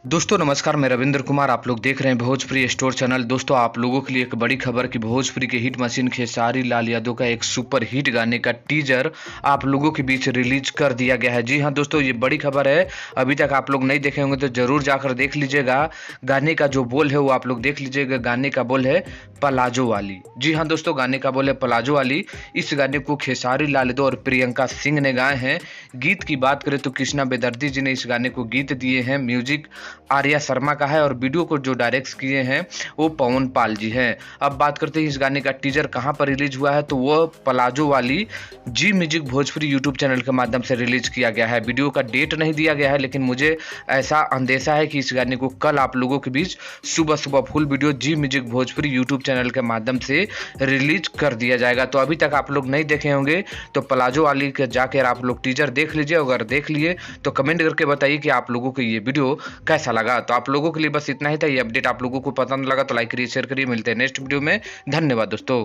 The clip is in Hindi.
दोस्तों नमस्कार, मैं रविंद्र कुमार। आप लोग देख रहे हैं भोजपुरी स्टोर चैनल। दोस्तों आप लोगों के लिए एक बड़ी खबर कि भोजपुरी के हिट मशीन खेसारी लाल यादव का एक सुपर हिट गाने का टीजर आप लोगों के बीच रिलीज कर दिया गया है। जी हाँ दोस्तों, ये बड़ी खबर है। अभी तक आप लोग नहीं देखे होंगे तो जरूर जाकर देख लीजिएगा। गाने का जो बोल है वो आप लोग देख लीजिएगा। गाने का बोल है पलाजो वाली। जी हाँ दोस्तों, गाने का बोल है पलाजो वाली। इस गाने को खेसारी लाल यादव और प्रियंका सिंह ने गाए हैं। गीत की बात करें तो कृष्णा बेदर्दी जी ने इस गाने को गीत दिए हैं। म्यूजिक आर्या शर्मा का है और वीडियो को जो डायरेक्ट किए हैं वो पवन पाल जी हैं। अब बात करते हैं इस गाने का टीजर कहां पर रिलीज हुआ है, तो वो पलाजो वाली जी म्यूजिक भोजपुरी यूट्यूब चैनल के माध्यम से रिलीज किया गया है। वीडियो का डेट नहीं दिया गया है, लेकिन मुझे ऐसा अंदेशा है कि इस गाने को कल आप लोगों के बीच सुबह सुबह फुल वीडियो जी म्यूजिक भोजपुरी यूट्यूब चैनल के माध्यम से रिलीज कर दिया जाएगा। तो अभी तक आप लोग नहीं देखे होंगे तो पलाजो वाली के जाकर आप लोग टीजर देख लीजिए। अगर देख लिए तो कमेंट करके बताइए कि आप लोगों को ये वीडियो कैसा लगा। तो आप लोगों के लिए बस इतना ही था। ये अपडेट आप लोगों को पसंद लगा तो लाइक करिए, शेयर करिए। मिलते हैं नेक्स्ट वीडियो में। धन्यवाद दोस्तों।